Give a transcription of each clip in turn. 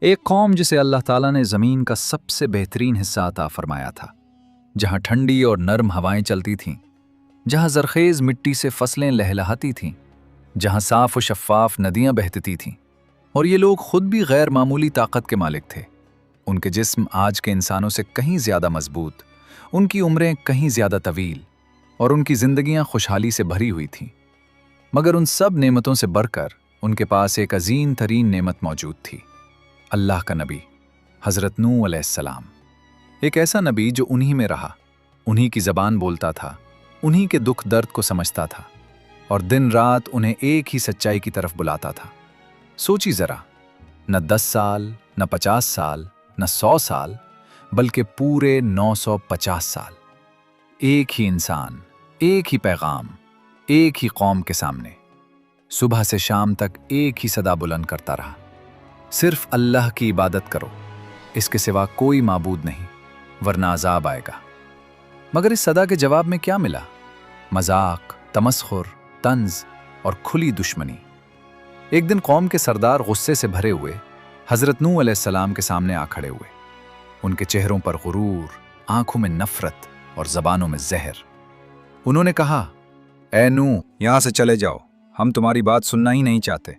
एक कौम जिसे अल्लाह ताला ने ज़मीन का सबसे बेहतरीन हिस्सा अता फरमाया था, जहाँ ठंडी और नर्म हवाएं चलती थीं, जहाँ ज़रखेज़ मिट्टी से फसलें लहलहाती थीं, जहाँ साफ़ व शफ़ाफ़ नदियाँ बहती थीं। और ये लोग खुद भी गैर मामूली ताकत के मालिक थे। उनके जिस्म आज के इंसानों से कहीं ज़्यादा मजबूत, उनकी उम्रें कहीं ज़्यादा तवील और उनकी ज़िंदगियाँ खुशहाली से भरी हुई थीं। मगर उन सब नेमतों से बढ़कर उनके पास एक अजीम तरीन नेमत मौजूद थी, अल्लाह का नबी हज़रत नूह अलैहिस्सलाम। एक ऐसा नबी जो उन्हीं में रहा, उन्हीं की ज़बान बोलता था, उन्हीं के दुख दर्द को समझता था और दिन रात उन्हें एक ही सच्चाई की तरफ बुलाता था। सोची ज़रा, न 10 साल, न 50 साल, न 100 साल, बल्कि पूरे 950 साल। एक ही इंसान, एक ही पैगाम, एक ही कौम के सामने, सुबह से शाम तक एक ही सदा बुलंद करता रहा, सिर्फ अल्लाह की इबादत करो, इसके सिवा कोई माबूद नहीं, वरना अजाब आएगा। मगर इस सदा के जवाब में क्या मिला? मजाक, तमस्खुर, तंज और खुली दुश्मनी। एक दिन कौम के सरदार गुस्से से भरे हुए हज़रत नूह अलैहिस्सलाम के सामने आ खड़े हुए। उनके चेहरों पर गुरूर, आंखों में नफरत और ज़बानों में जहर। उन्होंने कहा, ए नूह, यहाँ से चले जाओ, हम तुम्हारी बात सुनना ही नहीं चाहते।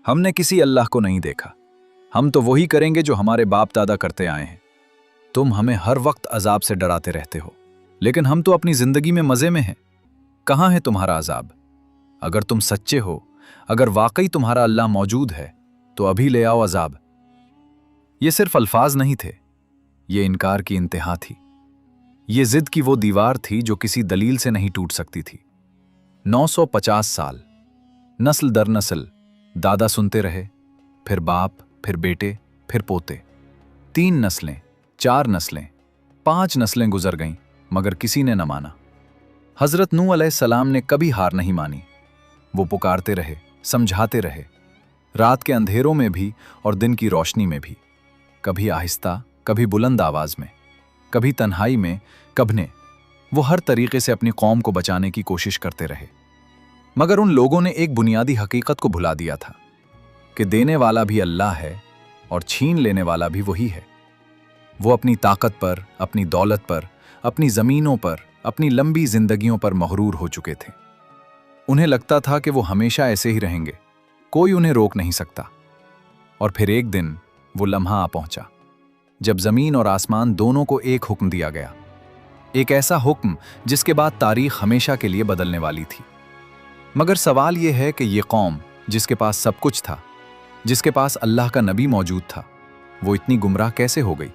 हमने किसी अल्लाह को नहीं देखा, हम तो वही करेंगे जो हमारे बाप दादा करते आए हैं। तुम हमें हर वक्त अजाब से डराते रहते हो, लेकिन हम तो अपनी जिंदगी में मजे में हैं। कहाँ है तुम्हारा अजाब? अगर तुम सच्चे हो, अगर वाकई तुम्हारा अल्लाह मौजूद है, तो अभी ले आओ अजाब। ये सिर्फ अल्फाज नहीं थे, ये इनकार की इंतहा थी। ये जिद की वो दीवार थी जो किसी दलील से नहीं टूट सकती थी। 950 साल, नस्ल दर नस्ल, दादा सुनते रहे, फिर बाप, फिर बेटे, फिर पोते। 3 नस्लें, 4 नस्लें, 5 नस्लें गुजर गईं, मगर किसी ने न माना। हज़रत नूह अलैहिस्सलाम ने कभी हार नहीं मानी। वो पुकारते रहे, समझाते रहे, रात के अंधेरों में भी और दिन की रोशनी में भी, कभी आहिस्ता, कभी बुलंद आवाज में, कभी तन्हाई में, कभने। वो हर तरीके से अपनी कौम को बचाने की कोशिश करते रहे। मगर उन लोगों ने एक बुनियादी हकीकत को भुला दिया था कि देने वाला भी अल्लाह है और छीन लेने वाला भी वही है। वो अपनी ताकत पर, अपनी दौलत पर, अपनी ज़मीनों पर, अपनी लंबी जिंदगियों पर मगरूर हो चुके थे। उन्हें लगता था कि वो हमेशा ऐसे ही रहेंगे, कोई उन्हें रोक नहीं सकता। और फिर एक दिन वो लम्हा आ पहुंचा जब ज़मीन और आसमान दोनों को एक हुक्म दिया गया, एक ऐसा हुक्म जिसके बाद तारीख हमेशा के लिए बदलने वाली थी। मगर सवाल यह है कि ये कौम जिसके पास सब कुछ था, जिसके पास अल्लाह का नबी मौजूद था, वो इतनी गुमराह कैसे हो गई?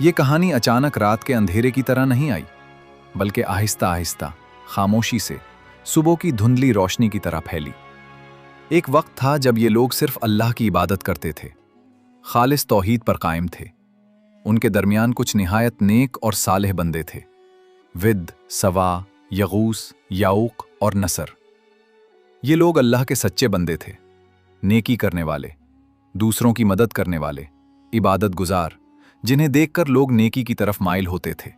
ये कहानी अचानक रात के अंधेरे की तरह नहीं आई, बल्कि आहिस्ता आहिस्ता, खामोशी से सुबह की धुंधली रोशनी की तरह फैली। एक वक्त था जब ये लोग सिर्फ अल्लाह की इबादत करते थे, खालिस तौहीद पर कायम थे। उनके दरमियान कुछ निहायत नेक और सालेह बंदे थे, विद, सवा, यगूस, याऊक और नसर। ये लोग अल्लाह के सच्चे बंदे थे, नेकी करने वाले, दूसरों की मदद करने वाले, इबादत गुजार, जिन्हें देखकर लोग नेकी की तरफ माइल होते थे।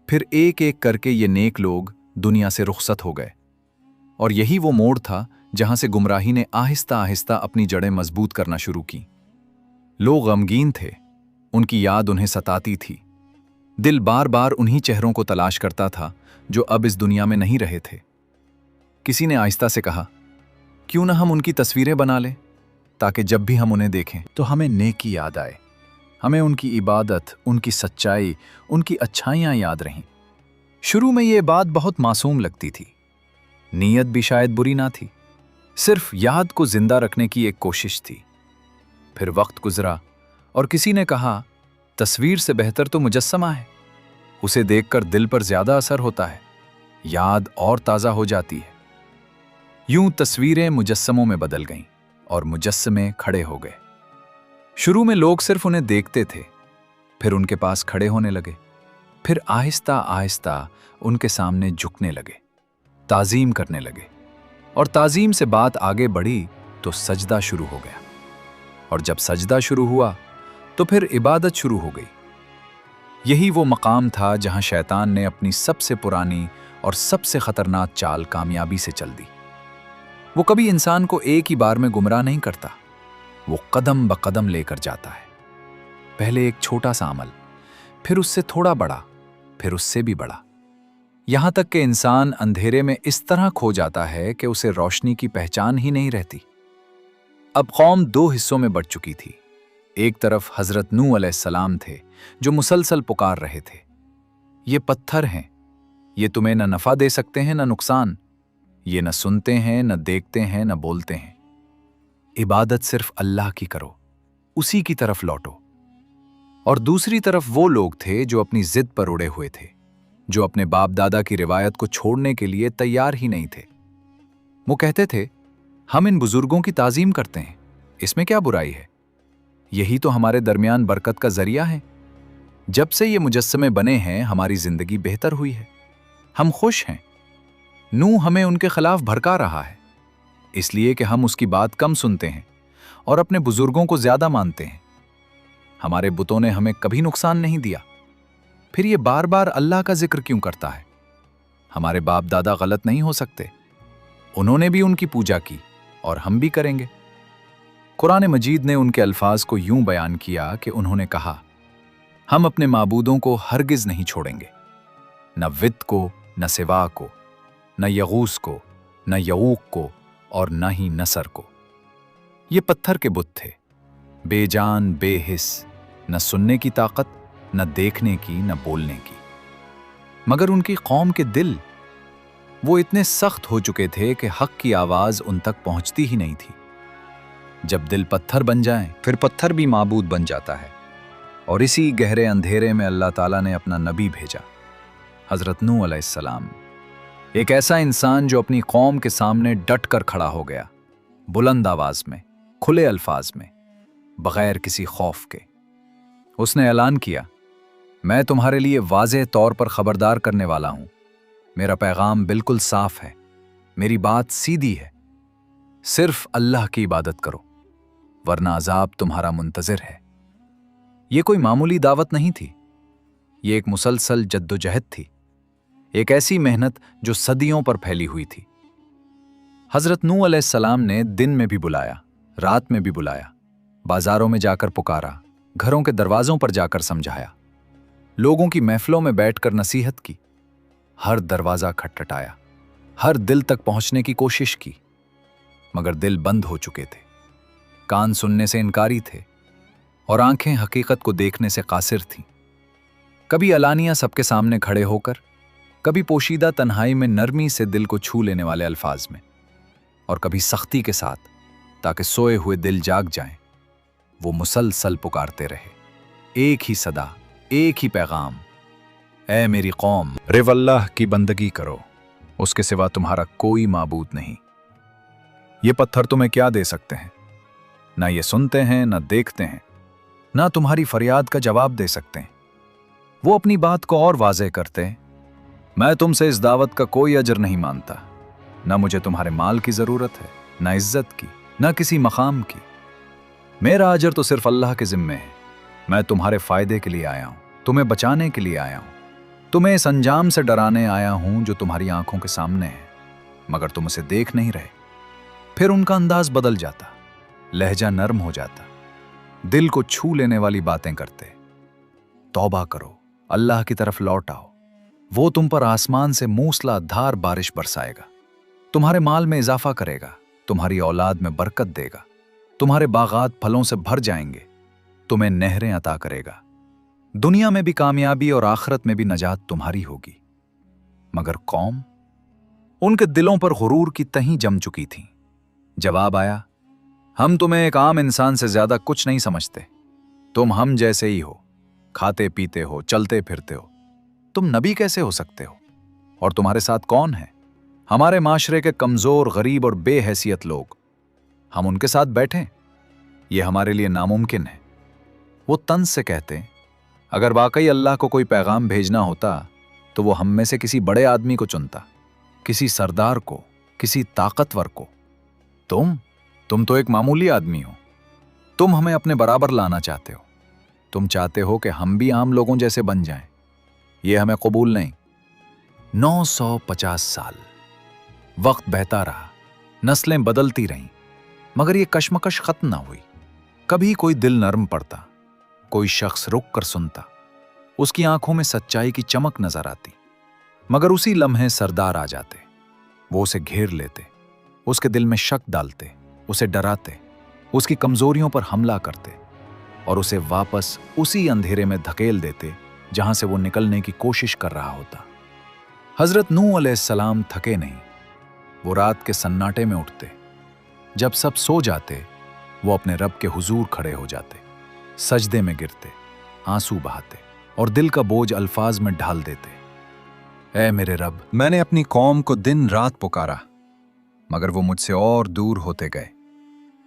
फिर एक एक करके ये नेक लोग दुनिया से रुखसत हो गए, और यही वो मोड़ था जहां से गुमराही ने आहिस्ता आहिस्ता अपनी जड़ें मजबूत करना शुरू की। लोग गमगीन थे, उनकी याद उन्हें सताती थी। दिल बार बार उन्हीं चेहरों को तलाश करता था जो अब इस दुनिया में नहीं रहे थे। किसी ने आहिस्ता से कहा, क्यों ना हम उनकी तस्वीरें बना लें, ताकि जब भी हम उन्हें देखें तो हमें नेकी याद आए, हमें उनकी इबादत, उनकी सच्चाई, उनकी अच्छाइयाँ याद रहें। शुरू में ये बात बहुत मासूम लगती थी, नीयत भी शायद बुरी ना थी, सिर्फ याद को जिंदा रखने की एक कोशिश थी। फिर वक्त गुजरा और किसी ने कहा, तस्वीर से बेहतर तो मुजस्समा है, उसे देखकर दिल पर ज्यादा असर होता है, याद और ताज़ा हो जाती है। यूं तस्वीरें मुजस्समों में बदल गईं और मुजस्समे खड़े हो गए। शुरू में लोग सिर्फ उन्हें देखते थे, फिर उनके पास खड़े होने लगे, फिर आहिस्ता आहिस्ता उनके सामने झुकने लगे, ताज़ीम करने लगे। और ताज़ीम से बात आगे बढ़ी तो सजदा शुरू हो गया, और जब सजदा शुरू हुआ तो फिर इबादत शुरू हो गई। यही वो मकाम था जहां शैतान ने अपनी सबसे पुरानी और सबसे खतरनाक चाल कामयाबी से चल दी। वो कभी इंसान को एक ही बार में गुमराह नहीं करता, वो कदम ब कदम लेकर जाता है। पहले एक छोटा सा अमल, फिर उससे थोड़ा बड़ा, फिर उससे भी बड़ा, यहां तक कि इंसान अंधेरे में इस तरह खो जाता है कि उसे रोशनी की पहचान ही नहीं रहती। अब कौम दो हिस्सों में बढ़ चुकी थी। एक तरफ हजरत नूह अलैहिस्सलाम थे जो मुसलसल पुकार रहे थे, ये पत्थर हैं, ये तुम्हें न नफा दे सकते हैं न नुकसान, ये न सुनते हैं न देखते हैं न बोलते हैं, इबादत सिर्फ अल्लाह की करो, उसी की तरफ लौटो। और दूसरी तरफ वो लोग थे जो अपनी जिद पर उड़े हुए थे, जो अपने बाप दादा की रिवायत को छोड़ने के लिए तैयार ही नहीं थे। वो कहते थे, हम इन बुजुर्गों की ताजीम करते हैं, इसमें क्या बुराई है, यही तो हमारे दरमियान बरकत का जरिया है। जब से ये मुजस्समे बने हैं हमारी जिंदगी बेहतर हुई है, हम खुश हैं। नूह हमें उनके खिलाफ भड़का रहा है, इसलिए कि हम उसकी बात कम सुनते हैं और अपने बुजुर्गों को ज्यादा मानते हैं। हमारे बुतों ने हमें कभी नुकसान नहीं दिया, फिर ये बार बार अल्लाह का जिक्र क्यों करता है? हमारे बाप दादा गलत नहीं हो सकते, उन्होंने भी उनकी पूजा की और हम भी करेंगे। कुरान मजीद ने उनके अल्फाज को यूं बयान किया कि उन्होंने कहा, हम अपने माबूदों को हरगिज नहीं छोड़ेंगे, न वित को, न सिवा को, न यगूस को, न यऊक को और न ही नसर को। ये पत्थर के बुत थे, बेजान, बेहिस, न सुनने की ताकत, न देखने की, न बोलने की। मगर उनकी कौम के दिल, वो इतने सख्त हो चुके थे कि हक की आवाज उन तक पहुंचती ही नहीं थी। जब दिल पत्थर बन जाए फिर पत्थर भी माबूद बन जाता है। और इसी गहरे अंधेरे में अल्लाह ताला ने अपना नबी भेजा, हजरत नूह अलैहिस्सलाम, एक ऐसा इंसान जो अपनी कौम के सामने डट कर खड़ा हो गया, बुलंद आवाज में, खुले अल्फाज में, बगैर किसी खौफ के। उसने ऐलान किया, मैं तुम्हारे लिए वाज़ेह तौर पर खबरदार करने वाला हूं, मेरा पैगाम बिल्कुल साफ है, मेरी बात सीधी है, सिर्फ अल्लाह की इबादत करो वरना अजाब तुम्हारा मुंतजिर है। ये कोई मामूली दावत नहीं थी, ये एक मुसलसल जद्दोजहद थी, एक ऐसी मेहनत जो सदियों पर फैली हुई थी। हजरत नूह अलैहिस्सलाम ने दिन में भी बुलाया, रात में भी बुलाया, बाजारों में जाकर पुकारा, घरों के दरवाजों पर जाकर समझाया, लोगों की महफिलों में बैठकर नसीहत की, हर दरवाजा खटखटाया, हर दिल तक पहुंचने की कोशिश की, मगर दिल बंद हो चुके थे, कान सुनने से इनकारी थे और आंखें हकीकत को देखने से कासिर थीं। कभी अलानिया सबके सामने खड़े होकर, कभी पोशीदा तन्हाई में नरमी से दिल को छू लेने वाले अल्फाज में, और कभी सख्ती के साथ, ताकि सोए हुए दिल जाग जाएं। वो मुसलसल पुकारते रहे, एक ही सदा, एक ही पैगाम, ऐ मेरी कौम, रिव अल्लाह की बंदगी करो, उसके सिवा तुम्हारा कोई माबूद नहीं। ये पत्थर तुम्हें क्या दे सकते हैं? ना ये सुनते हैं, ना देखते हैं, ना तुम्हारी फरियाद का जवाब दे सकते हैं। वो अपनी बात को और वाज़ेह करते हैं, मैं तुमसे इस दावत का कोई अजर नहीं मानता, ना मुझे तुम्हारे माल की जरूरत है, ना इज्जत की, ना किसी मकाम की, मेरा अजर तो सिर्फ अल्लाह के जिम्मे है। मैं तुम्हारे फायदे के लिए आया हूं, तुम्हें बचाने के लिए आया हूं, तुम्हें इस अंजाम से डराने आया हूं जो तुम्हारी आंखों के सामने है, मगर तुम उसे देख नहीं रहे। फिर उनका अंदाज बदल जाता, लहजा नर्म हो जाता, दिल को छू लेने वाली बातें करते, तौबा करो, अल्लाह की तरफ लौट आओ, वो तुम पर आसमान से मूसलाधार बारिश बरसाएगा, तुम्हारे माल में इजाफा करेगा, तुम्हारी औलाद में बरकत देगा, तुम्हारे बागात फलों से भर जाएंगे, तुम्हें नहरें अता करेगा, दुनिया में भी कामयाबी और आखिरत में भी नजात तुम्हारी होगी। मगर कौम, उनके दिलों पर गुरूर की तहीं जम चुकी थी। जवाब आया, हम तुम्हें एक आम इंसान से ज्यादा कुछ नहीं समझते, तुम हम जैसे ही हो, खाते पीते हो, चलते फिरते हो, तुम नबी कैसे हो सकते हो? और तुम्हारे साथ कौन है? हमारे माशरे के कमजोर, गरीब और बेहैसियत लोग, हम उनके साथ बैठें? ये हमारे लिए नामुमकिन है। वो तंज से कहते, अगर वाकई अल्लाह को कोई पैगाम भेजना होता तो वो हम में से किसी बड़े आदमी को चुनता, किसी सरदार को, किसी ताकतवर को। तुम तो एक मामूली आदमी हो, तुम हमें अपने बराबर लाना चाहते हो, तुम चाहते हो कि हम भी आम लोगों जैसे बन जाएं। ये हमें कबूल नहीं। 950 साल वक्त बहता रहा, नस्लें बदलती रहीं, मगर ये कश्मकश खत्म ना हुई। कभी कोई दिल नरम पड़ता, कोई शख्स रुक कर सुनता, उसकी आंखों में सच्चाई की चमक नजर आती। मगर उसी लम्हे सरदार आ जाते, वो उसे घेर लेते, उसके दिल में शक डालते, उसे डराते, उसकी कमजोरियों पर हमला करते और उसे वापस उसी अंधेरे में धकेल देते जहां से वो निकलने की कोशिश कर रहा होता। हजरत नूह अलैहिस्सलाम थके नहीं। वो रात के सन्नाटे में उठते, जब सब सो जाते वो अपने रब के हुजूर खड़े हो जाते, सजदे में गिरते, आंसू बहाते और दिल का बोझ अल्फाज में ढाल देते। ऐ मेरे रब, मैंने अपनी कौम को दिन रात पुकारा, मगर वो मुझसे और दूर होते गए।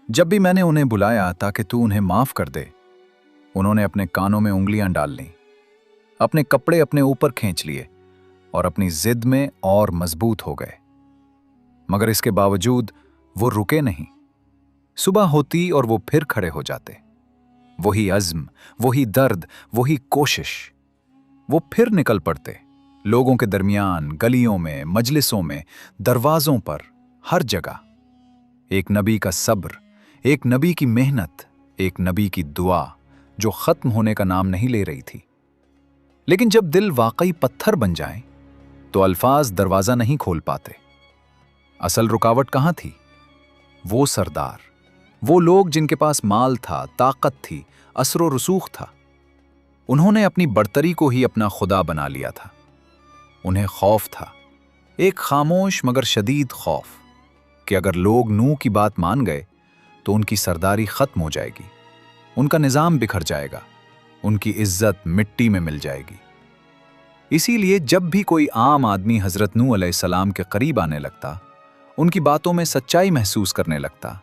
जब भी मैंने उन्हें बुलाया ताकि तू उन्हें माफ कर दे, उन्होंने अपने कानों में उंगलियां डाल लीं, अपने कपड़े अपने ऊपर खींच लिए और अपनी जिद में और मजबूत हो गए। मगर इसके बावजूद वो रुके नहीं। सुबह होती और वो फिर खड़े हो जाते। वही अज़्म, वही दर्द, वही कोशिश। वो फिर निकल पड़ते, लोगों के दरमियान, गलियों में, मजलिसों में, दरवाजों पर, हर जगह। एक नबी का सब्र, एक नबी की मेहनत, एक नबी की दुआ जो खत्म होने का नाम नहीं ले रही थी। लेकिन जब दिल वाकई पत्थर बन जाए तो अल्फाज दरवाजा नहीं खोल पाते। असल रुकावट कहां थी? वो सरदार, वो लोग जिनके पास माल था, ताकत थी, असरो रसूख था। उन्होंने अपनी बड़तरी को ही अपना खुदा बना लिया था। उन्हें खौफ था, एक खामोश मगर शदीद खौफ, कि अगर लोग नूह की बात मान गए तो उनकी सरदारी खत्म हो जाएगी, उनका निजाम बिखर जाएगा, उनकी इज्जत मिट्टी में मिल जाएगी। इसीलिए जब भी कोई आम आदमी हजरत नूह अलैहिस्सलाम के करीब आने लगता, उनकी बातों में सच्चाई महसूस करने लगता,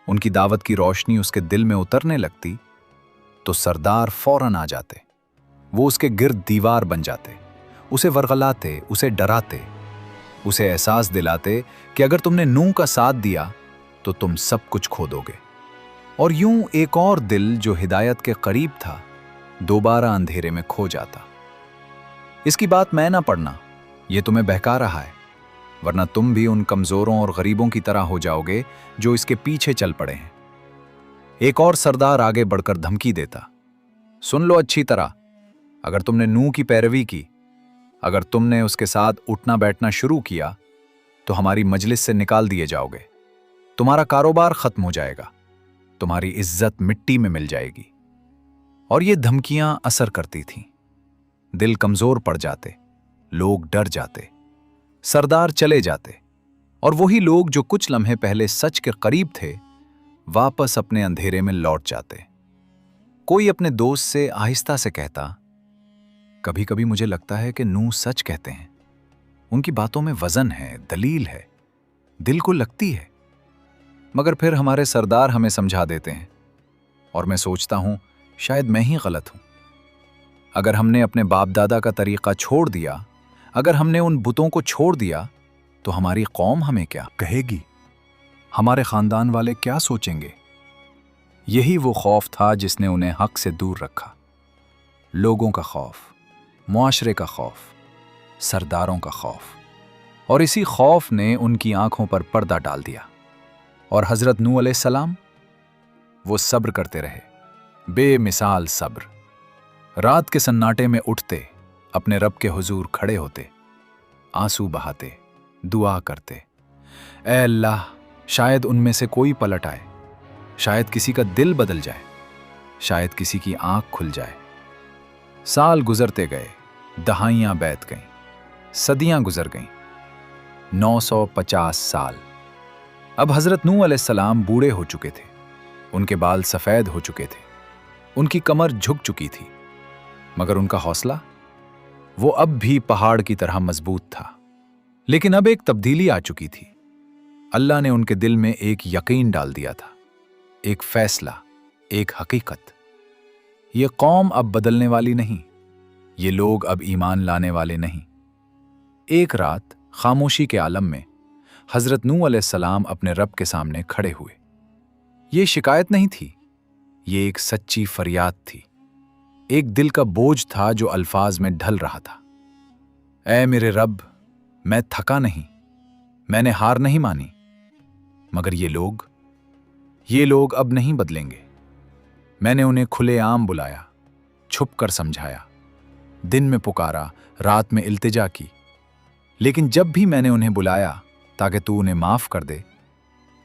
उनकी दावत की रोशनी उसके दिल में उतरने लगती, तो सरदार फौरन आ जाते। वो उसके गिर्द दीवार बन जाते, उसे वरगलाते, उसे डराते, उसे एहसास दिलाते कि अगर तुमने नूह का साथ दिया तो तुम सब कुछ खो दोगे। और यूं एक और दिल जो हिदायत के करीब था दोबारा अंधेरे में खो जाता। इसकी बात मैं ना पढ़ना, ये तुम्हें बहका रहा है, वरना तुम भी उन कमजोरों और गरीबों की तरह हो जाओगे जो इसके पीछे चल पड़े हैं। एक और सरदार आगे बढ़कर धमकी देता, सुन लो अच्छी तरह, अगर तुमने नूह की पैरवी की, अगर तुमने उसके साथ उठना बैठना शुरू किया तो हमारी मजलिस से निकाल दिए जाओगे, तुम्हारा कारोबार खत्म हो जाएगा, तुम्हारी इज्जत मिट्टी में मिल जाएगी। और ये धमकियां असर करती थीं। दिल कमजोर पड़ जाते, लोग डर जाते, सरदार चले जाते, और वही लोग जो कुछ लम्हे पहले सच के करीब थे वापस अपने अंधेरे में लौट जाते। कोई अपने दोस्त से आहिस्ता से कहता, कभी कभी मुझे लगता है कि नूह सच कहते हैं, उनकी बातों में वजन है, दलील है, दिल को लगती है। मगर फिर हमारे सरदार हमें समझा देते हैं और मैं सोचता हूं शायद मैं ही गलत हूं। अगर हमने अपने बाप दादा का तरीका छोड़ दिया, अगर हमने उन बुतों को छोड़ दिया, तो हमारी कौम हमें क्या कहेगी, हमारे खानदान वाले क्या सोचेंगे। यही वो खौफ था जिसने उन्हें हक से दूर रखा। लोगों का खौफ, मुआशरे का खौफ, सरदारों का खौफ। और इसी खौफ ने उनकी आंखों पर पर्दा डाल दिया। और हजरत नूह अलैहिस्सलाम, वो सब्र करते रहे, बेमिसाल सब्र। रात के सन्नाटे में उठते, अपने रब के हुजूर खड़े होते, आंसू बहाते, दुआ करते, ऐ अल्लाह, शायद उनमें से कोई पलट आए, शायद किसी का दिल बदल जाए, शायद किसी की आंख खुल जाए। साल गुजरते गए, दहाइयां बीत गईं, सदियां गुजर गईं, 950 साल। अब हजरत नूह अलैहिस्सलाम बूढ़े हो चुके थे, उनके बाल सफेद हो चुके थे, उनकी कमर झुक चुकी थी, मगर उनका हौसला, वो अब भी पहाड़ की तरह मजबूत था। लेकिन अब एक तब्दीली आ चुकी थी। अल्लाह ने उनके दिल में एक यकीन डाल दिया था, एक फैसला, एक हकीकत। ये कौम अब बदलने वाली नहीं, ये लोग अब ईमान लाने वाले नहीं। एक रात खामोशी के आलम में हजरत नूह अलैहिस्सलाम अपने रब के सामने खड़े हुए। ये शिकायत नहीं थी, ये एक सच्ची फरियाद थी, एक दिल का बोझ था जो अल्फाज में ढल रहा था। ऐ मेरे रब, मैं थका नहीं, मैंने हार नहीं मानी, मगर ये लोग अब नहीं बदलेंगे। मैंने उन्हें खुलेआम बुलाया, छुप कर समझाया, दिन में पुकारा, रात में इल्तिजा की, लेकिन जब भी मैंने उन्हें बुलाया ताकि तू उन्हें माफ कर दे,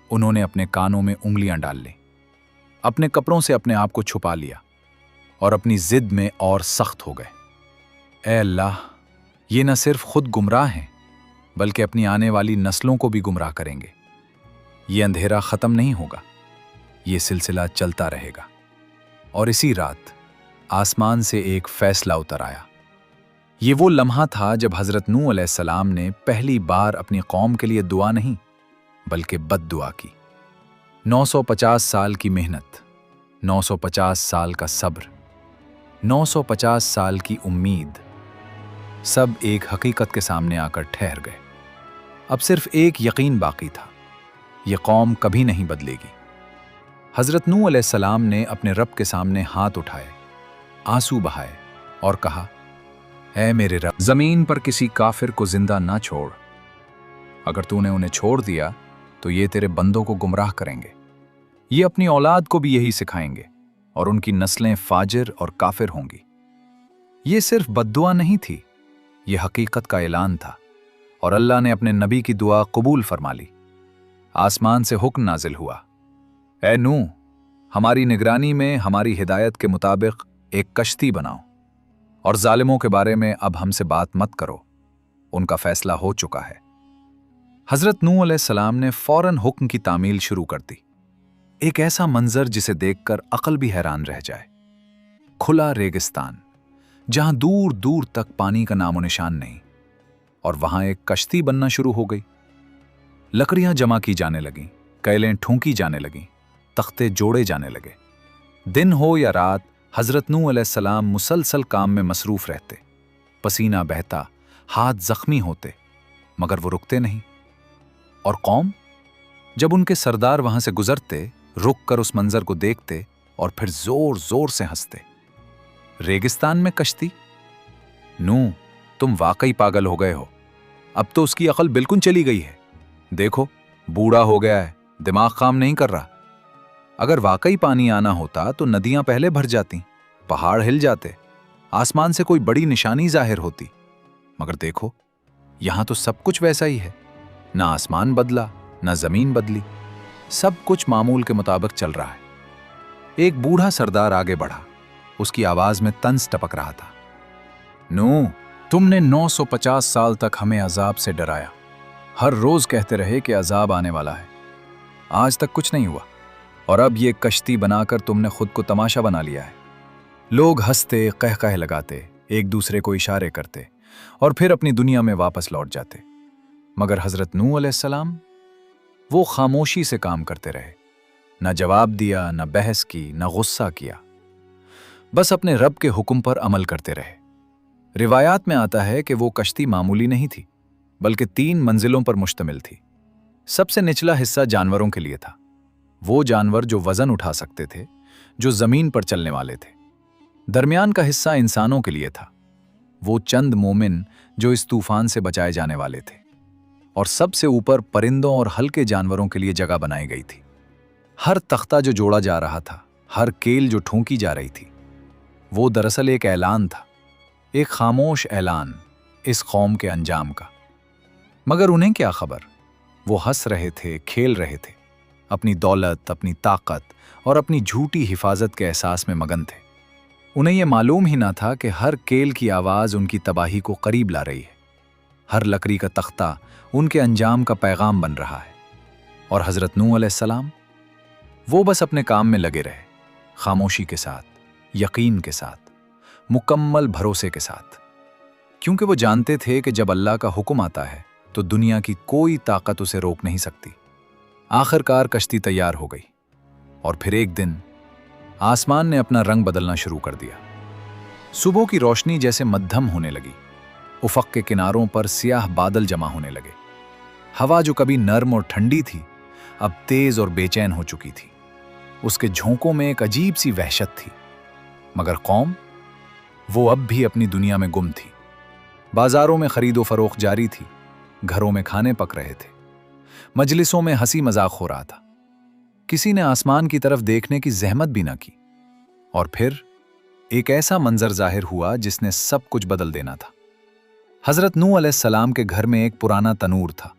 उन्होंने अपने कानों में उंगलियां डाल ली, अपने कपड़ों से अपने आप को छुपा लिया और अपनी जिद में और सख्त हो गए। ऐ अल्लाह, ये न सिर्फ खुद गुमराह हैं बल्कि अपनी आने वाली नस्लों को भी गुमराह करेंगे। ये अंधेरा खत्म नहीं होगा, ये सिलसिला चलता रहेगा। और इसी रात आसमान से एक फैसला उतर आया। ये वो लम्हा था जब हज़रत नूह अलैहिस्सलाम ने पहली बार अपनी कौम के लिए दुआ नहीं बल्कि बद्दुआ की। 950 साल की मेहनत, 950 साल का सब्र, 950 साल की उम्मीद, सब एक हकीकत के सामने आकर ठहर गए। अब सिर्फ एक यकीन बाकी था, ये कौम कभी नहीं बदलेगी। हज़रत नूह अलैहिस्सलाम ने अपने रब के सामने हाथ उठाए, आंसू बहाए और कहा, ऐ मेरे रब, ज़मीन पर किसी काफिर को जिंदा ना छोड़। अगर तूने उन्हें छोड़ दिया तो ये तेरे बंदों को गुमराह करेंगे, ये अपनी औलाद को भी यही सिखाएंगे और उनकी नस्लें फाजिर और काफिर होंगी। ये सिर्फ बद्दुआ नहीं थी, ये हकीकत का ऐलान था और अल्लाह ने अपने नबी की दुआ कबूल फरमा ली। आसमान से हुक्म नाजिल हुआ, ऐ नूह, हमारी निगरानी में हमारी हिदायत के मुताबिक एक कश्ती बनाओ और जालिमों के बारे में अब हमसे बात मत करो, उनका फैसला हो चुका है। हज़रत नूह अलैहिस्सलाम ने फौरन हुक्म की तामील शुरू कर दी। एक ऐसा मंजर जिसे देखकर अक्ल भी हैरान रह जाए। खुला रेगिस्तान, जहां दूर दूर तक पानी का नामो निशान नहीं, और वहां एक कश्ती बनना शुरू हो गई। लकड़ियां जमा की जाने लगीं, कैलें ठूंकी जाने लगीं, तख्ते जोड़े जाने लगे। दिन हो या रात, हज़रत नूह अलैहिस्सलाम मुसलसल काम में मसरूफ रहते। पसीना बहता, हाथ जख्मी होते, मगर वो रुकते नहीं। और कौम, जब उनके सरदार वहां से गुजरते, रुक कर उस मंजर को देखते और फिर जोर जोर से हंसते। रेगिस्तान में कश्ती? नूह, तुम वाकई पागल हो गए हो, अब तो उसकी अकल बिल्कुल चली गई है। देखो, बूढ़ा हो गया है, दिमाग काम नहीं कर रहा। अगर वाकई पानी आना होता तो नदियां पहले भर जाती, पहाड़ हिल जाते, आसमान से कोई बड़ी निशानी जाहिर होती। मगर देखो, यहां तो सब कुछ वैसा ही है, ना आसमान बदला, ना जमीन बदली, सब कुछ मामूल के मुताबिक चल रहा है। एक बूढ़ा सरदार आगे बढ़ा, उसकी आवाज में तंज टपक रहा था। नूह, तुमने 950 साल तक हमें अजाब से डराया, हर रोज कहते रहे कि अजाब आने वाला है, आज तक कुछ नहीं हुआ, और अब ये कश्ती बनाकर तुमने खुद को तमाशा बना लिया है। लोग हंसते, कहकह लगाते, एक दूसरे को इशारे करते और फिर अपनी दुनिया में वापस लौट जाते। मगर हज़रत नूह अलैहिस्सलाम, वो खामोशी से काम करते रहे, न जवाब दिया, न बहस की, न गुस्सा किया, बस अपने रब के हुक्म पर अमल करते रहे। रिवायात में आता है कि वो कश्ती मामूली नहीं थी, बल्कि 3 मंजिलों पर मुश्तमिल थी। सबसे निचला हिस्सा जानवरों के लिए था, वो जानवर जो वजन उठा सकते थे, जो जमीन पर चलने वाले थे। दरमियान का हिस्सा इंसानों के लिए था, वो चंद मोमिन जो इस तूफान से बचाए जाने वाले थे। और सबसे ऊपर परिंदों और हल्के जानवरों के लिए जगह बनाई गई थी। हर तख्ता जो जोड़ा जा रहा था, हर केल जो ठूंकी जा रही थी, वो दरअसल एक ऐलान था, एक खामोश ऐलान इस कौम के अंजाम का। मगर उन्हें क्या खबर, वो हंस रहे थे, खेल रहे थे, अपनी दौलत, अपनी ताकत और अपनी झूठी हिफाजत के एहसास में मगन थे। उन्हें यह मालूम ही ना था कि हर केल की आवाज़ उनकी तबाही को करीब ला रही है, हर लकड़ी का तख्ता उनके अंजाम का पैगाम बन रहा है। और हज़रत नूह अलैहिस्सलाम, वो बस अपने काम में लगे रहे, खामोशी के साथ, यकीन के साथ, मुकम्मल भरोसे के साथ, क्योंकि वो जानते थे कि जब अल्लाह का हुक्म आता है तो दुनिया की कोई ताकत उसे रोक नहीं सकती। आखिरकार कश्ती तैयार हो गई और फिर एक दिन आसमान ने अपना रंग बदलना शुरू कर दिया। सुबह की रोशनी जैसे मध्यम होने लगी, उफ़क़ के किनारों पर सियाह बादल जमा होने लगे। हवा जो कभी नर्म और ठंडी थी, अब तेज और बेचैन हो चुकी थी। उसके झोंकों में एक अजीब सी वहशत थी। मगर कौम, वो अब भी अपनी दुनिया में गुम थी। बाजारों में खरीदो फरोख्त जारी थी, घरों में खाने पक रहे थे, मजलिसों में हंसी मजाक हो रहा था। किसी ने आसमान की तरफ देखने की जहमत भी ना की। और फिर एक ऐसा मंजर जाहिर हुआ जिसने सब कुछ बदल देना था। हजरत नूह अलैहिस्सलाम के घर में एक पुराना तनूर था,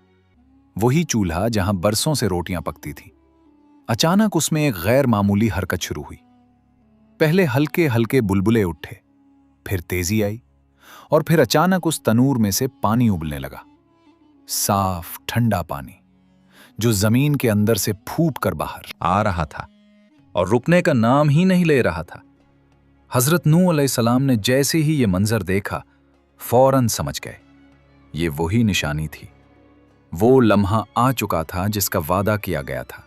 वही चूल्हा जहां बरसों से रोटियां पकती थीं। अचानक उसमें एक गैर मामूली हरकत शुरू हुई। पहले हल्के हल्के बुलबुले उठे, फिर तेजी आई, और फिर अचानक उस तनूर में से पानी उबलने लगा। साफ ठंडा पानी जो जमीन के अंदर से फूट कर बाहर आ रहा था और रुकने का नाम ही नहीं ले रहा था। हजरत नूह अलैहिस्सलाम ने जैसे ही ये मंजर देखा, फौरन समझ गए ये वही निशानी थी, वो लम्हा आ चुका था जिसका वादा किया गया था।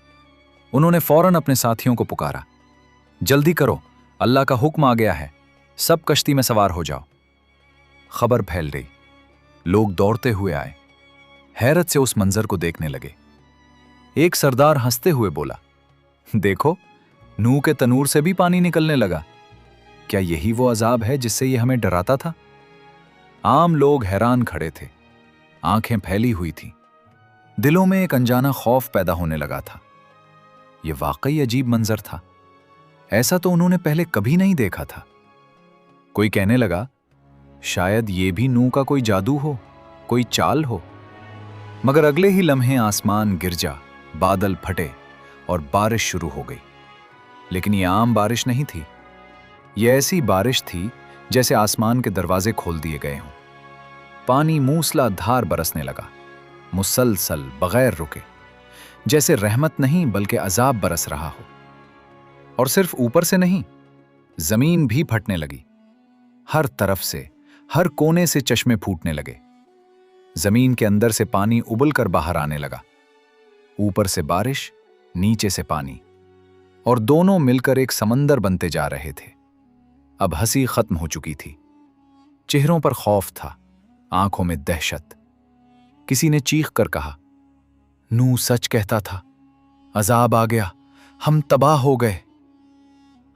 उन्होंने फौरन अपने साथियों को पुकारा, जल्दी करो, अल्लाह का हुक्म आ गया है, सब कश्ती में सवार हो जाओ। खबर फैल गई, लोग दौड़ते हुए आए, हैरत से उस मंजर को देखने लगे। एक सरदार हंसते हुए बोला, देखो, नूह के तनूर से भी पानी निकलने लगा। क्या यही वो अजाब है जिससे ये हमें डराता था? आम लोग हैरान खड़े थे, आंखें फैली हुई थीं, दिलों में एक अनजाना खौफ पैदा होने लगा था। यह वाकई अजीब मंजर था, ऐसा तो उन्होंने पहले कभी नहीं देखा था। कोई कहने लगा, शायद ये भी नूह का कोई जादू हो, कोई चाल हो। मगर अगले ही लम्हे आसमान गिरजा, बादल फटे और बारिश शुरू हो गई। लेकिन ये आम बारिश नहीं थी, ये ऐसी बारिश थी जैसे आसमान के दरवाजे खोल दिए गए हों। पानी मूसलाधार बरसने लगा, मुसलसल, बगैर रुके, जैसे रहमत नहीं बल्कि अजाब बरस रहा हो। और सिर्फ ऊपर से नहीं, जमीन भी फटने लगी। हर तरफ से, हर कोने से चश्मे फूटने लगे। जमीन के अंदर से पानी उबल कर बाहर आने लगा। ऊपर से बारिश, नीचे से पानी, और दोनों मिलकर एक समंदर बनते जा रहे थे। अब हंसी खत्म हो चुकी थी, चेहरों पर खौफ था, आंखों में दहशत। किसी ने चीख कर कहा, नूह सच कहता था, अजाब आ गया, हम तबाह हो गए।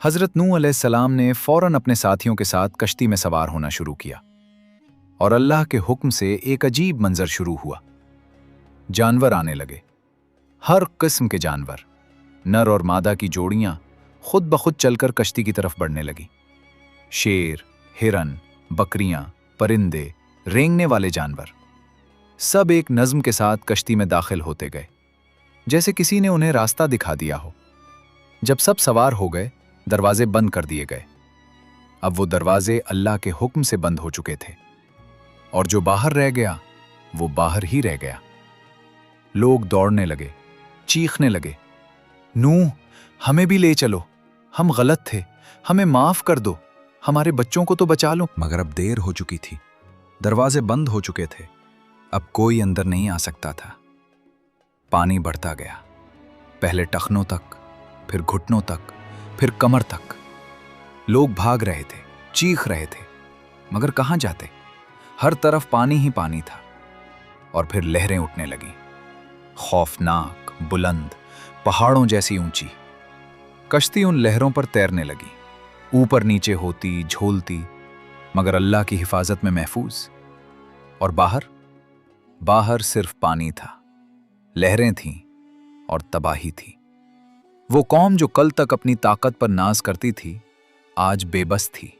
हजरत नूह अलैहिस्सलाम ने फौरन अपने साथियों के साथ कश्ती में सवार होना शुरू किया, और अल्लाह के हुक्म से एक अजीब मंजर शुरू हुआ। जानवर आने लगे, हर किस्म के जानवर, नर और मादा की जोड़ियां खुद ब खुद चलकर कश्ती की तरफ बढ़ने लगी। शेर, हिरन, बकरियां, परिंदे, रेंगने वाले जानवर, सब एक नज्म के साथ कश्ती में दाखिल होते गए, जैसे किसी ने उन्हें रास्ता दिखा दिया हो। जब सब सवार हो गए, दरवाजे बंद कर दिए गए। अब वो दरवाजे अल्लाह के हुक्म से बंद हो चुके थे, और जो बाहर रह गया वो बाहर ही रह गया। लोग दौड़ने लगे, चीखने लगे, नूह, हमें भी ले चलो, हम गलत थे, हमें माफ कर दो, हमारे बच्चों को तो बचा लो। मगर अब देर हो चुकी थी, दरवाजे बंद हो चुके थे, अब कोई अंदर नहीं आ सकता था। पानी बढ़ता गया, पहले टखनों तक, फिर घुटनों तक, फिर कमर तक। लोग भाग रहे थे, चीख रहे थे, मगर कहां जाते? हर तरफ पानी ही पानी था। और फिर लहरें उठने लगी, खौफनाक, बुलंद, पहाड़ों जैसी ऊंची। कश्ती उन लहरों पर तैरने लगी, ऊपर नीचे होती, झोलती, मगर अल्लाह की हिफाजत में महफूज। और बाहर सिर्फ पानी था, लहरें थीं और तबाही थी। वो कौम जो कल तक अपनी ताकत पर नाज करती थी, आज बेबस थी।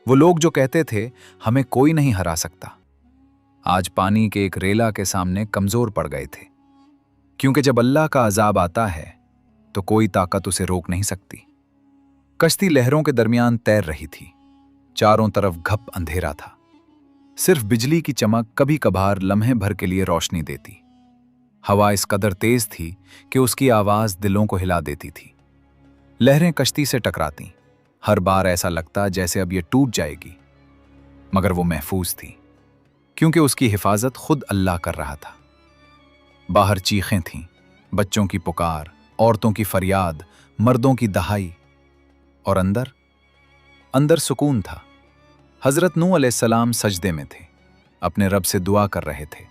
वो लोग जो कहते थे हमें कोई नहीं हरा सकता, आज पानी के एक रेला के सामने कमजोर पड़ गए थे। क्योंकि जब अल्लाह का अजाब आता है तो कोई ताकत उसे रोक नहीं सकती। कश्ती लहरों के दरमियान तैर रही थी, चारों तरफ घप अंधेरा था, सिर्फ बिजली की चमक कभी कभार लम्हे भर के लिए रोशनी देती। हवा इस कदर तेज थी कि उसकी आवाज दिलों को हिला देती थी। लहरें कश्ती से टकराती, हर बार ऐसा लगता जैसे अब ये टूट जाएगी, मगर वो महफूज थी, क्योंकि उसकी हिफाजत खुद अल्लाह कर रहा था। बाहर चीखें थीं, बच्चों की पुकार, औरतों की फरियाद, मर्दों की दहाई, और अंदर सुकून था। हजरत नूह अलैहिस्सलाम सजदे में थे, अपने रब से दुआ कर रहे थे,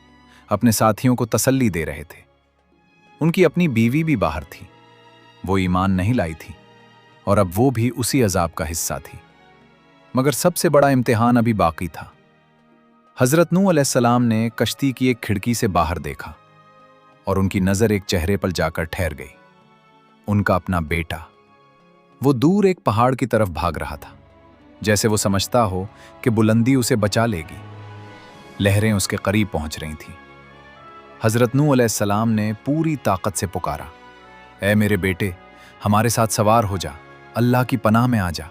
अपने साथियों को तसल्ली दे रहे थे। उनकी अपनी बीवी भी बाहर थी, वो ईमान नहीं लाई थी, और अब वो भी उसी अजाब का हिस्सा थी। मगर सबसे बड़ा इम्तिहान अभी बाकी था। हजरत नूह अलैहिस्सलाम ने कश्ती की एक खिड़की से बाहर देखा, और उनकी नजर एक चेहरे पर जाकर ठहर गई, उनका अपना बेटा। वो दूर एक पहाड़ की तरफ भाग रहा था, जैसे वो समझता हो कि बुलंदी उसे बचा लेगी। लहरें उसके करीब पहुंच रही थीं। हजरत नूह अलैहिस्सलाम ने पूरी ताकत से पुकारा, ऐ मेरे बेटे, हमारे साथ सवार हो जा, अल्लाह की पनाह में आ जा,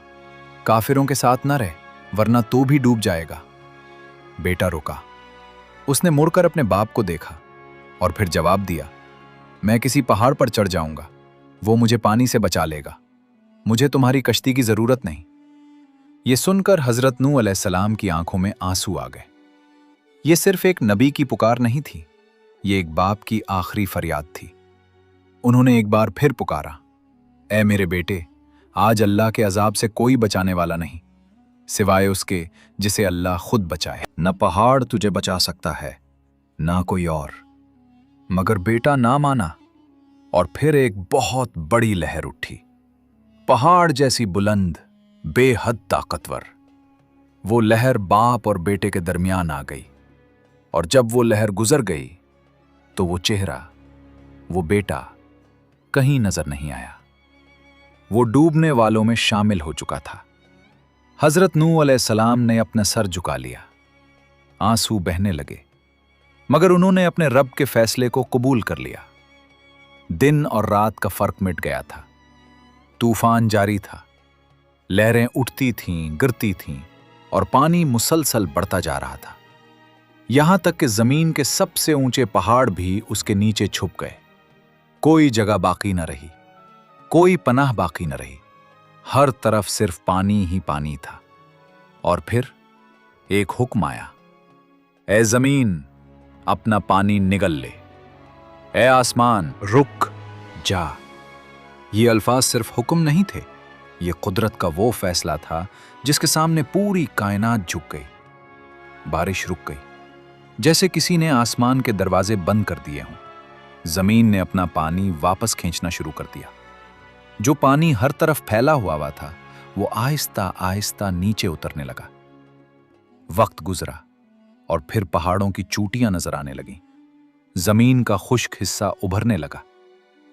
काफिरों के साथ न रह, वरना तू भी डूब जाएगा। बेटा रुका। उसने मुड़कर अपने बाप को देखा और फिर जवाब दिया, मैं किसी पहाड़ पर चढ़ जाऊंगा, वो मुझे पानी से बचा लेगा, मुझे तुम्हारी कश्ती की जरूरत नहीं। ये सुनकर हजरत नूह अलैहिस्सलाम की आंखों में आंसू आ गए। ये सिर्फ एक नबी की पुकार नहीं थी, ये एक बाप की आखिरी फरियाद थी। उन्होंने एक बार फिर पुकारा, ऐ मेरे बेटे, आज अल्लाह के अजाब से कोई बचाने वाला नहीं सिवाय उसके जिसे अल्लाह खुद बचाए। न पहाड़ तुझे बचा सकता है, ना कोई और। मगर बेटा ना माना और फिर एक बहुत बड़ी लहर उठी, पहाड़ जैसी बुलंद, बेहद ताकतवर। वो लहर बाप और बेटे के दरमियान आ गई, और जब वो लहर गुजर गई तो वो चेहरा, वो बेटा कहीं नजर नहीं आया। वो डूबने वालों में शामिल हो चुका था। हजरत नूह अलैहिस्सलाम ने अपना सर झुका लिया, आंसू बहने लगे, मगर उन्होंने अपने रब के फैसले को कबूल कर लिया। दिन और रात का फर्क मिट गया था। तूफान जारी था, लहरें उठती थीं, गिरती थीं, और पानी मुसलसल बढ़ता जा रहा था, यहां तक कि जमीन के सबसे ऊंचे पहाड़ भी उसके नीचे छुप गए। कोई जगह बाकी न रही, कोई पनाह बाकी न रही, हर तरफ सिर्फ पानी ही पानी था। और फिर एक हुक्म आया, ए जमीन, अपना पानी निगल ले, ए आसमान, रुक जा। ये अल्फाज सिर्फ हुक्म नहीं थे, ये कुदरत का वो फैसला था जिसके सामने पूरी कायनात झुक गई। बारिश रुक गई, जैसे किसी ने आसमान के दरवाजे बंद कर दिए हों। जमीन ने अपना पानी वापस खींचना शुरू कर दिया। जो पानी हर तरफ फैला हुआ था, वो आहिस्ता आहिस्ता नीचे उतरने लगा। वक्त गुजरा और फिर पहाड़ों की चोटियां नजर आने लगीं। जमीन का खुश्क हिस्सा उभरने लगा,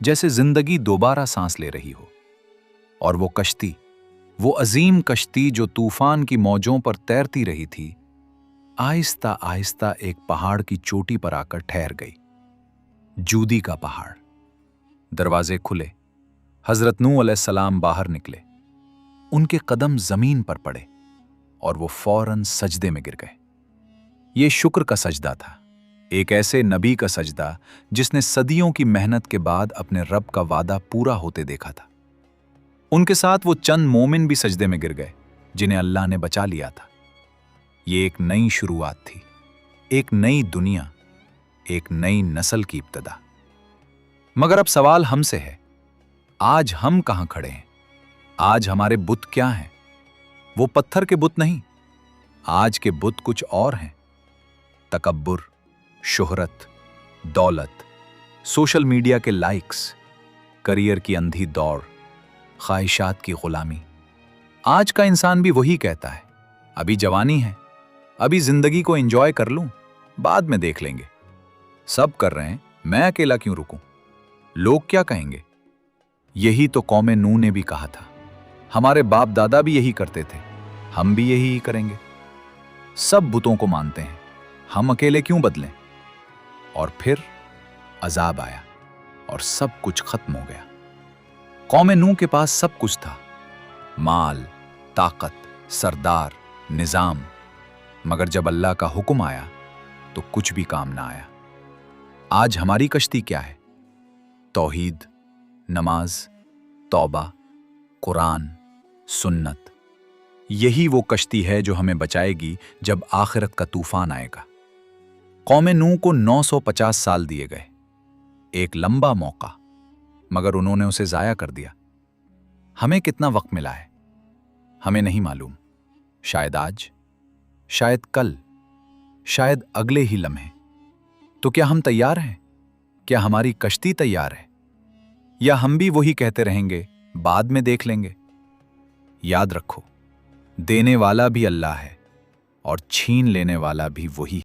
जैसे जिंदगी दोबारा सांस ले रही हो। और वो कश्ती, वो अजीम कश्ती जो तूफान की मौजों पर तैरती रही थी, आहिस्ता आहिस्ता एक पहाड़ की चोटी पर आकर ठहर गई। जूदी का पहाड़। दरवाजे खुले, हजरत नूह अलैहिस्सलाम बाहर निकले। उनके कदम जमीन पर पड़े और वो फौरन सजदे में गिर गए। ये शुक्र का सजदा था, एक ऐसे नबी का सजदा जिसने सदियों की मेहनत के बाद अपने रब का वादा पूरा होते देखा था। उनके साथ वो चंद मोमिन भी सजदे में गिर गए जिन्हें अल्लाह ने बचा लिया था। ये एक नई शुरुआत थी, एक नई दुनिया, एक नई नस्ल की इब्तिदा। मगर अब सवाल हमसे है, आज हम कहां खड़े हैं? आज हमारे बुत क्या हैं? वो पत्थर के बुत नहीं, आज के बुत कुछ और हैं। तकब्बुर, शोहरत, दौलत, सोशल मीडिया के लाइक्स, करियर की अंधी दौड़, ख्वाहिशात की गुलामी। आज का इंसान भी वही कहता है, अभी जवानी है, अभी जिंदगी को एंजॉय कर लूं, बाद में देख लेंगे। सब कर रहे हैं, मैं अकेला क्यों रुकूं? लोग क्या कहेंगे? यही तो कौमे नूह ने भी कहा था। हमारे बाप दादा भी यही करते थे, हम भी यही करेंगे। सब बुतों को मानते हैं, हम अकेले क्यों बदलें? और फिर अजाब आया और सब कुछ खत्म हो गया। कौमे नूह के पास सब कुछ था, माल, ताकत, सरदार, निजाम, मगर जब अल्लाह का हुक्म आया तो कुछ भी काम ना आया। आज हमारी कश्ती क्या है? तौहीद, नमाज, तौबा, कुरान, सुन्नत। यही वो कश्ती है जो हमें बचाएगी जब आखिरत का तूफान आएगा। कौमे नूह को 950 साल दिए गए, एक लंबा मौका, मगर उन्होंने उसे जाया कर दिया। हमें कितना वक्त मिला है हमें नहीं मालूम। शायद आज, शायद कल, शायद अगले ही लम्हे। तो क्या हम तैयार हैं? क्या हमारी कश्ती तैयार है? या हम भी वही कहते रहेंगे, बाद में देख लेंगे? याद रखो, देने वाला भी अल्लाह है और छीन लेने वाला भी वही।